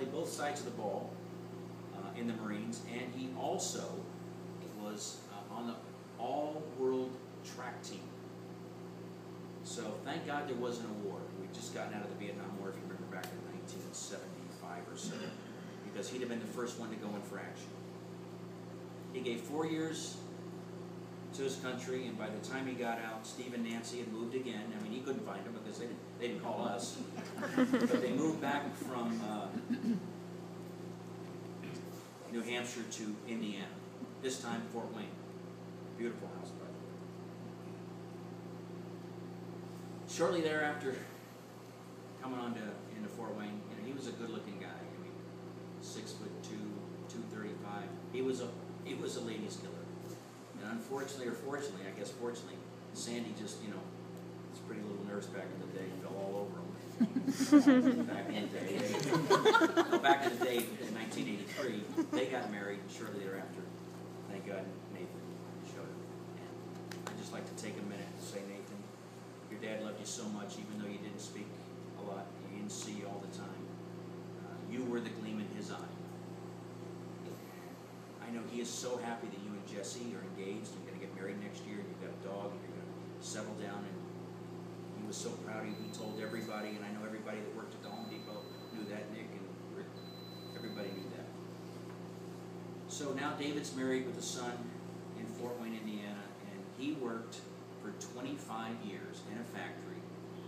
played both sides of the ball in the Marines, and he also was on the all-world track team. So thank God there wasn't a war. We'd just gotten out of the Vietnam War, if you remember, back in 1975 or so, because he'd have been the first one to go in for action. He gave 4 years to his country, and by the time he got out, Steve and Nancy had moved again. I mean, he couldn't find them because they didn't call us. But they moved back from New Hampshire to Indiana, this time Fort Wayne. Beautiful house, by the way. Shortly thereafter, coming on into Fort Wayne, you know, he was a good-looking guy. I mean, 6'2", 235. He was a ladies' killer. And unfortunately, or fortunately, I guess fortunately, Sandy just, you know, was pretty little nervous back in the day, fell all over him. Back in the day, back in the day, in 1983, they got married shortly thereafter. Thank God Nathan showed up. And I'd just like to take a minute to say, Nathan, your dad loved you so much, even though you didn't speak a lot, you didn't see you all the time. You were the gleam in his eye. I know he is so happy that you and Jesse are engaged. You're going to get married next year. You've got a dog. And you're going to settle down. And he was so proud. He told everybody, and I know everybody that worked at the Home Depot knew that, Nick and Rick. Everybody knew that. So now David's married with a son in Fort Wayne, Indiana, and he worked for 25 years in a factory,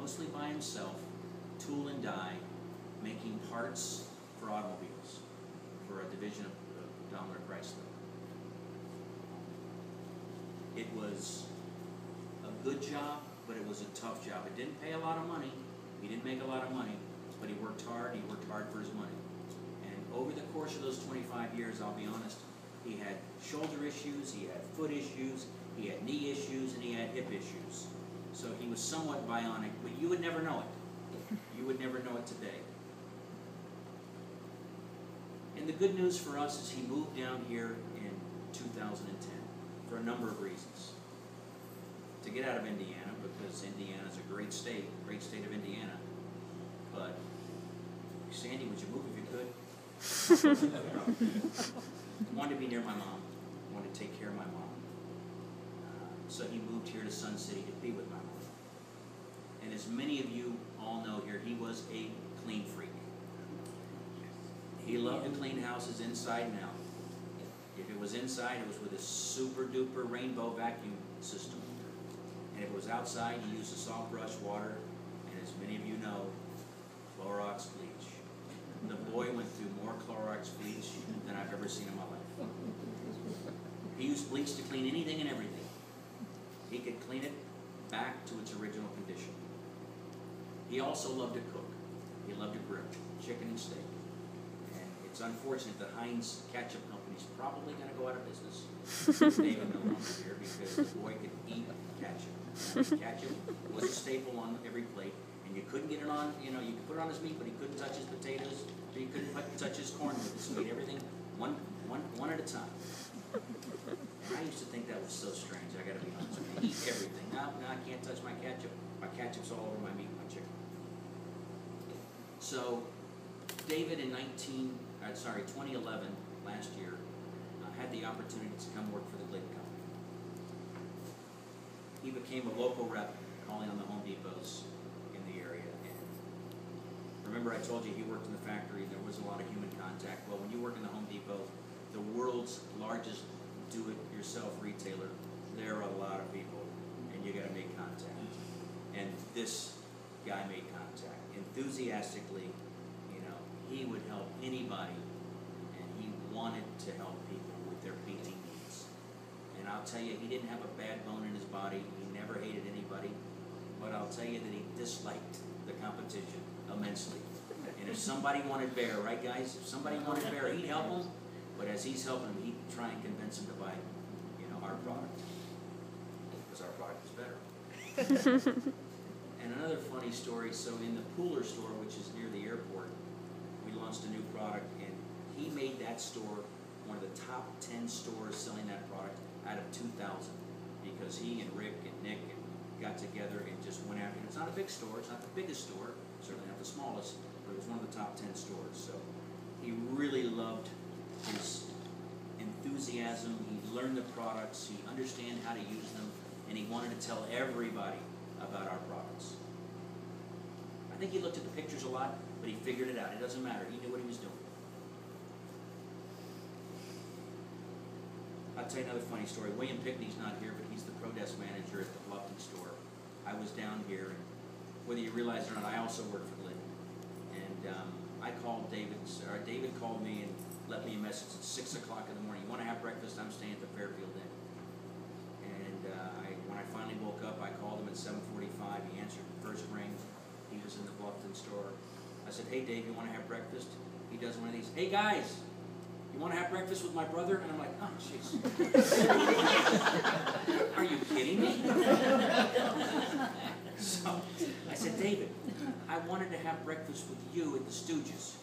mostly by himself, tool and die, making parts for automobiles for a division of Daimler Chrysler. It was a good job, but it was a tough job. It didn't pay a lot of money. He didn't make a lot of money, but he worked hard. He worked hard for his money. And over the course of those 25 years, I'll be honest, he had shoulder issues, he had foot issues, he had knee issues, and he had hip issues. So he was somewhat bionic, but you would never know it. You would never know it today. And the good news for us is he moved down here in 2010 for a number of reasons. To get out of Indiana, because Indiana is a great state of Indiana. But, Sandy, would you move if you could? Wanted to be near my mom. Wanted to take care of my mom. So he moved here to Sun City to be with my mom. And as many of you all know here, he was a clean freak. He loved to clean houses inside and out. If it was inside, it was with a super duper rainbow vacuum system. And if it was outside, he used a soft brush water, and as many of you know, Clorox bleach. The boy went through more Clorox bleach than I've ever seen in my life. He used bleach to clean anything and everything. He could clean it back to its original condition. He also loved to cook. He loved to grill chicken and steak. It's unfortunate that Heinz ketchup company's probably going to go out of business. David no longer here because the boy could eat ketchup. Ketchup was a staple on every plate, and you couldn't get it on. You know, you could put it on his meat, but he couldn't touch his potatoes. He couldn't touch his corn with his meat. Everything one at a time. And I used to think that was so strange. I got to be honest with you. Eat everything. No, I can't touch my ketchup. My ketchup's all over my meat and my chicken. So, David in 2011, last year, had the opportunity to come work for the Glidden Company. He became a local rep calling on the Home Depots in the area. And remember I told you he worked in the factory, there was a lot of human contact. Well, when you work in the Home Depot, the world's largest do-it-yourself retailer, there are a lot of people, and you got to make contact. And this guy made contact enthusiastically. He would help anybody, and he wanted to help people with their painting needs. And I'll tell you, he didn't have a bad bone in his body. He never hated anybody. But I'll tell you that he disliked the competition immensely. And if somebody wanted Bear, right guys? If somebody wanted Bear, he'd help them. But as he's helping them, he'd try and convince them to buy, our product. Because our product is better. And another funny story, so in the Pooler store, which is near the airport, we launched a new product, and he made that store one of the top 10 stores selling that product out of 2,000, because he and Rick and Nick got together and just went after it. It's not a big store, it's not the biggest store, certainly not the smallest, but it was one of the top 10 stores. So really loved his enthusiasm. He learned the products, he understood how to use them, and he wanted to tell everybody about our products. I think he looked at the pictures a lot, but he figured it out. It doesn't matter. He knew what he was doing. I'll tell you another funny story. William Pickney's not here, but he's the pro desk manager at the Bluffton store. I was down here, and whether you realize it or not, I also work for Glidden. And I called David called me and left me a message at 6 o'clock in the morning. You want to have breakfast? I'm staying at the Fairfield Inn. And when I finally woke up, I called him at 7:45. He answered the first ring. He was in the Bluffton store. I said, hey, Dave, you want to have breakfast? He does one of these, hey, guys, you want to have breakfast with my brother? And I'm like, oh, jeez. Are you kidding me? So I said, David, I wanted to have breakfast with you at the Stooges.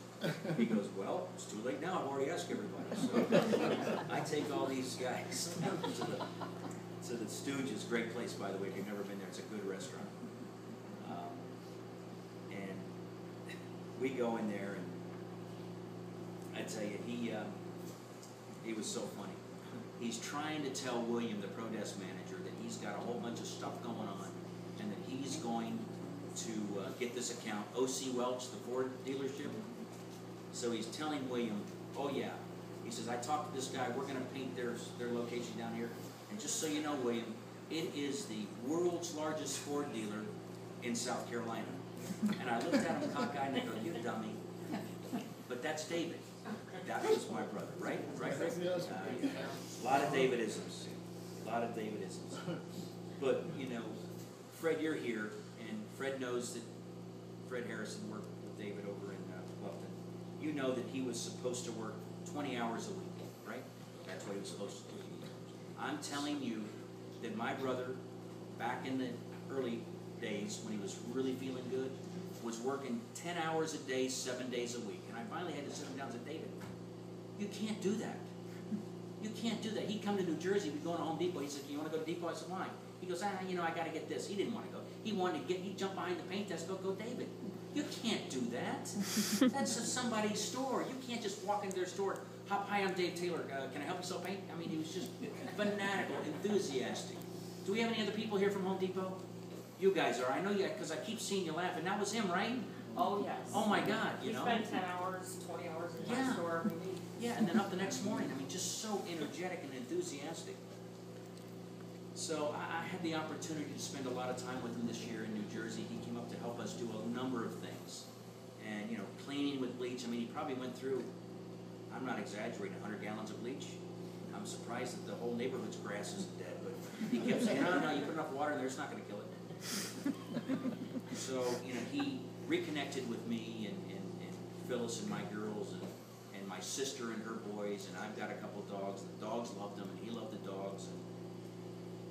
He goes, well, it's too late now. I've already asked everybody. So I take all these guys to the Stooges. Great place, by the way. If you've never been there, it's a good restaurant. And we go in there, and I tell you, he was so funny. He's trying to tell William, the pro desk manager, that he's got a whole bunch of stuff going on, and that he's going to get this account, O.C. Welch, the Ford dealership. So he's telling William, oh yeah, he says, I talked to this guy, we're going to paint their location down here, and just so you know, William, it is the world's largest Ford dealer in South Carolina. And I looked at him cockeyed and I go, you dummy. But that's David. That was my brother, right? Right, Rick? Yes. A lot of David-isms. A lot of David-isms. But, you know, Fred, you're here, and Fred knows that Fred Harrison worked with David over in Bluffton. You know that he was supposed to work 20 hours a week, right? That's what he was supposed to do. I'm telling you that my brother, back in the early days when he was really feeling good, was working 10 hours a day, 7 days a week. And I finally had to sit him down and say, David, you can't do that. You can't do that. He'd come to New Jersey, we'd go to Home Depot. He said, you want to go to Depot? I said, why? He goes, you know, I got to get this. He didn't want to go. He wanted to he'd jump behind the paint desk, go, David. You can't do that. That's somebody's store. You can't just walk into their store, hi, I'm Dave Taylor. Can I help you sell paint? I mean, he was just fanatical, enthusiastic. Do we have any other people here from Home Depot? You guys are. I know you, because I keep seeing you laughing. That was him, right? Oh, yes. Oh, my God, you know. We spend 10 hours, 20 hours in my store every week. Yeah, and then up the next morning. I mean, just so energetic and enthusiastic. So I had the opportunity to spend a lot of time with him this year in New Jersey. He came up to help us do a number of things. And, you know, cleaning with bleach. I mean, he probably went through, I'm not exaggerating, 100 gallons of bleach. I'm surprised that the whole neighborhood's grass isn't dead. But he kept saying, no, you put enough water in there, it's not going to kill it. So, you know, he reconnected with me and Phyllis and my girls and my sister and her boys, and I've got a couple of dogs. The dogs loved him, and he loved the dogs. And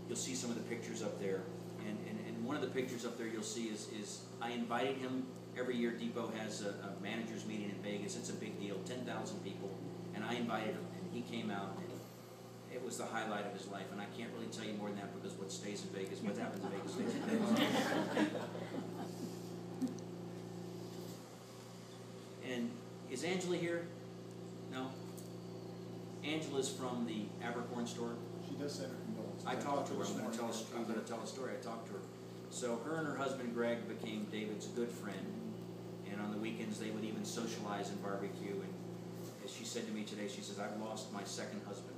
you'll see some of the pictures up there. And one of the pictures up there you'll see is I invited him. Every year Depot has a manager's meeting in Vegas. It's a big deal, 10,000 people. And I invited him, and he came out, and it was the highlight of his life. And I can't really tell you more than that because what stays in Vegas, what happens in Vegas stays in Vegas. And is Angela here? No? Angela's from the Abercorn store. She does send her condolences. I talked to her. I'm going to tell a story. I talked to her. So her and her husband Greg became David's good friend, and on the weekends they would even socialize and barbecue. And as she said to me today, she says, "I've lost my second husband."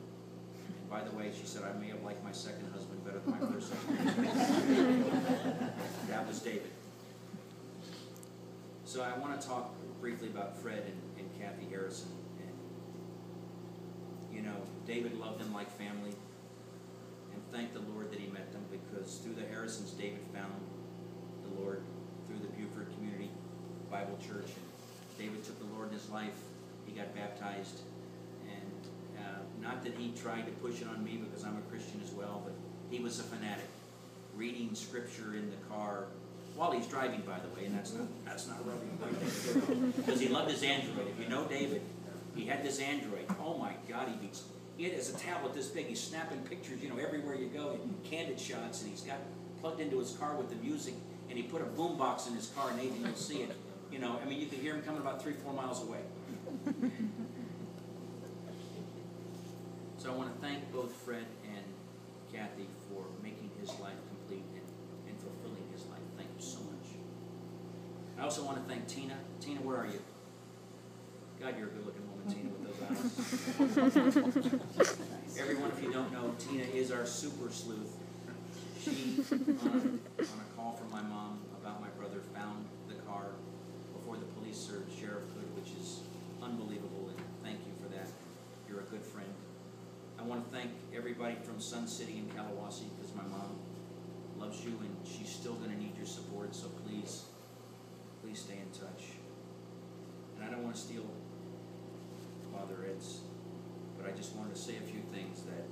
And by the way, she said, "I may have liked my second husband better than my first husband." That was David. So I want to talk briefly about Fred and Kathy Harrison. And you know, David loved them like family. And thank the Lord that he met them, because through the Harrisons, David found the Lord through the Buford Community Bible Church. And David took the Lord in his life. He got baptized. And not that he tried to push it on me because I'm a Christian as well, but he was a fanatic, reading scripture in the car while he's driving, by the way, and that's not rubbing point, because he loved his Android. If you know David, he had this Android. Oh my God, he has a tablet this big. He's snapping pictures, you know, everywhere you go, and candid shots, and he's got plugged into his car with the music, and he put a boom box in his car, and Nathan, you'll see it. You know, I mean, you can hear him coming about 3-4 miles away. So I want to thank both Fred and Kathy for making his life complete and fulfilling his life. Thank you so much. I also want to thank Tina. Tina, where are you? God, you're a good-looking woman, Tina, with those eyes. Everyone, if you don't know, Tina is our super sleuth. She, on a call from my mom about my brother, found the car before the police or sheriff could, which is unbelievable, and thank you for that. You're a good friend. I want to thank everybody from Sun City and Kalawasi, because my mom loves you, and she's still going to need your support, so please stay in touch. And I don't want to steal Father Ed's, but I just wanted to say a few things that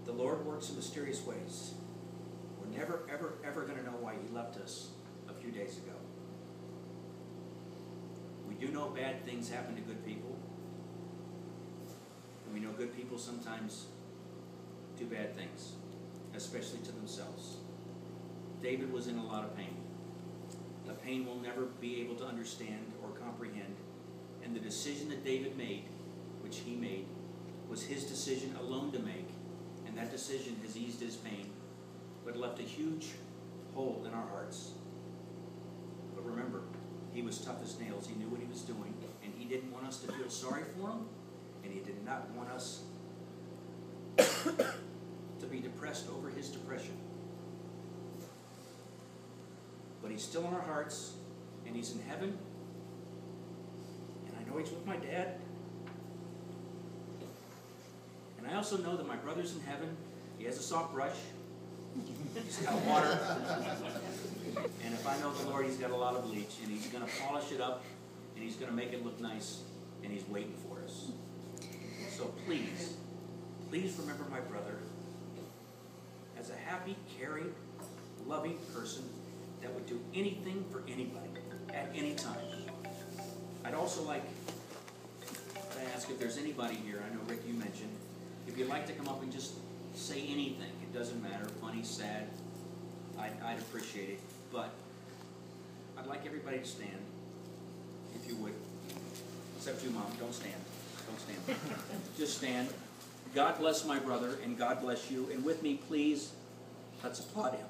the Lord works in mysterious ways. We're never, ever, ever going to know why He left us a few days ago. We do know bad things happen to good people. And we know good people sometimes do bad things, especially to themselves. David was in a lot of pain. A pain we'll never be able to understand or comprehend. And the decision that David made, which he made, was his decision alone to make. And that decision has eased his pain, but left a huge hole in our hearts. But remember, he was tough as nails. He knew what he was doing, and he didn't want us to feel sorry for him, and he did not want us to be depressed over his depression. But he's still in our hearts, and he's in heaven, and I know he's with my dad. And I also know that my brother's in heaven. He has a soft brush. He's got water. And if I know the Lord, He's got a lot of bleach, and He's going to polish it up, and He's going to make it look nice, and He's waiting for us. So please remember my brother as a happy, caring, loving person that would do anything for anybody at any time. I'd also like to ask if there's anybody here, I know Rick, you mentioned, if you'd like to come up and just say anything, it doesn't matter, funny, sad, I'd appreciate it. But I'd like everybody to stand, if you would. Except you, Mom, don't stand. Don't stand. Just stand. God bless my brother, and God bless you. And with me, please, let's applaud him.